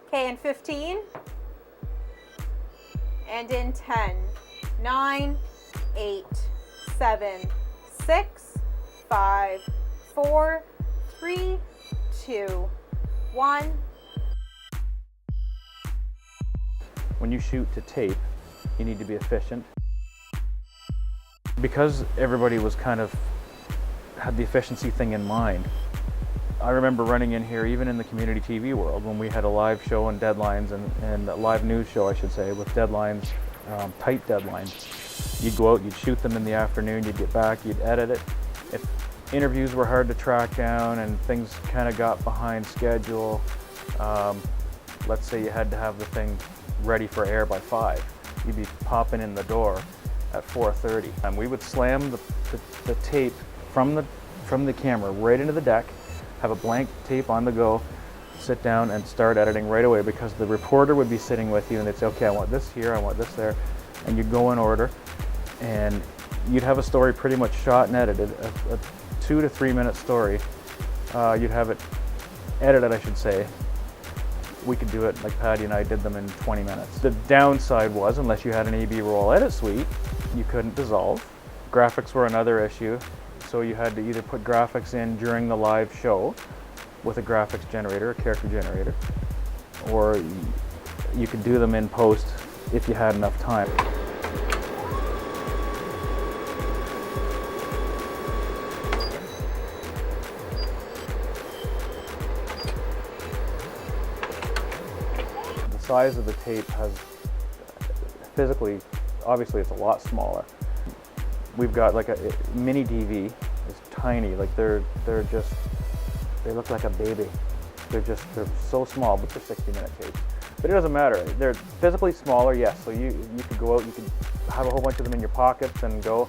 Okay, in 15. And in 10, 9, 8, 7, 6, 5, 4, 3, 2, 1. When you shoot to tape, you need to be efficient. Because everybody was kind of had the efficiency thing in mind, I remember running in here, even in the community TV world, when we had a live show and deadlines, and a live news show, I should say, with deadlines, tight deadlines. You'd go out, you'd shoot them in the afternoon, you'd get back, you'd edit it. If interviews were hard to track down and things kind of got behind schedule, let's say you had to have the thing ready for air by 5, you'd be popping in the door at 4:30. And we would slam the tape from the camera right into the deck, have a blank tape on the go, sit down and start editing right away, because the reporter would be sitting with you and they'd say, okay, I want this here, I want this there, and you'd go in order and you'd have a story pretty much shot and edited, a 2 to 3 minute story. You'd have it edited, I should say. We could do it like Patty and I did them in 20 minutes. The downside was, unless you had an AB roll edit suite, you couldn't dissolve. Graphics were another issue, so you had to either put graphics in during the live show with a graphics generator, a character generator, or you could do them in post if you had enough time. The size of the tape has physically, obviously it's a lot smaller. We've got like a mini DV, it's tiny, like they look like a baby. They're so small, but they're 60-minute tapes. But it doesn't matter, they're physically smaller, yes, so you could go out, you could have a whole bunch of them in your pockets and go.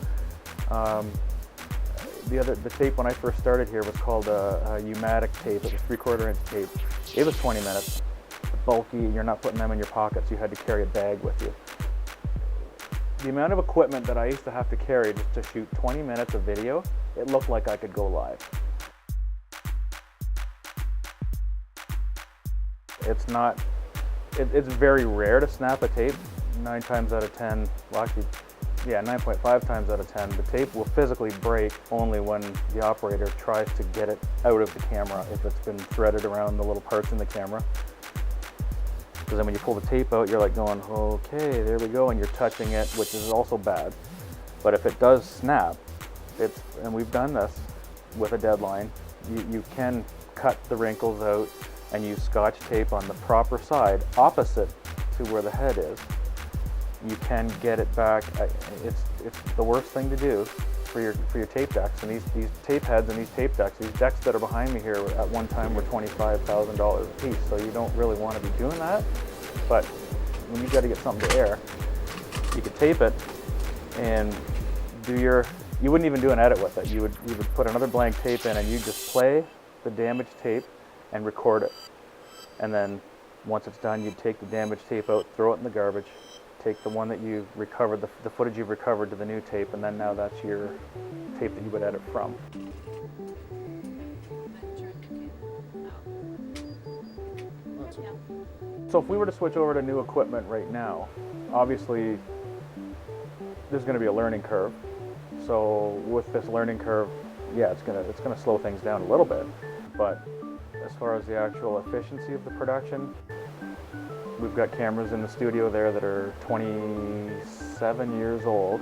The tape when I first started here was called a U-matic tape. It was 3/4 inch tape. It was 20 minutes, bulky, you're not putting them in your pockets, you had to carry a bag with you. The amount of equipment that I used to have to carry just to shoot 20 minutes of video, it looked like I could go live. It's very rare to snap a tape. 9 times out of 10, well actually, yeah, 9.5 times out of 10, the tape will physically break only when the operator tries to get it out of the camera, if it's been threaded around the little parts in the camera. Because then when you pull the tape out, you're like going, okay, there we go, and you're touching it, which is also bad. But if it does snap, and we've done this with a deadline, you can cut the wrinkles out and use Scotch tape on the proper side, opposite to where the head is. You can get it back. It's the worst thing to do for your tape decks. And these tape heads and these tape decks, these decks that are behind me here at one time were $25,000 a piece. So you don't really want to be doing that. But when you got to get something to air, you could tape it and you wouldn't even do an edit with it. You would put another blank tape in and you just play the damaged tape and record it. And then once it's done, you'd take the damaged tape out, throw it in the garbage, take the one that you recovered, the footage you've recovered to the new tape, and then now that's your tape that you would edit from. So if we were to switch over to new equipment right now, obviously there's going to be a learning curve. So with this learning curve, yeah, it's gonna slow things down a little bit. But as far as the actual efficiency of the production, we've got cameras in the studio there that are 27 years old.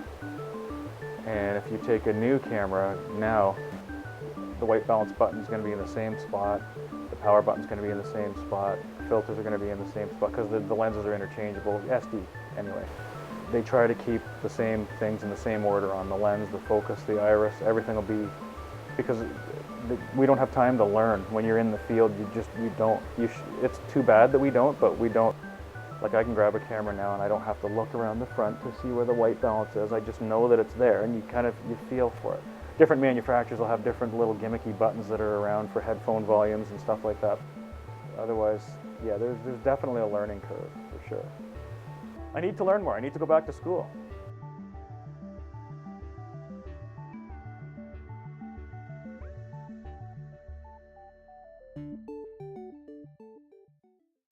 And if you take a new camera now, the white balance button is going to be in the same spot, the power button is going to be in the same spot, the filters are going to be in the same spot because the lenses are interchangeable, SD anyway. They try to keep the same things in the same order on the lens, the focus, the iris, everything will be, because we don't have time to learn. When you're in the field, it's too bad that we don't, but we don't. Like I can grab a camera now and I don't have to look around the front to see where the white balance is. I just know that it's there and you feel for it. Different manufacturers will have different little gimmicky buttons that are around for headphone volumes and stuff like that. Otherwise, yeah, there's definitely a learning curve for sure. I need to learn more. I need to go back to school.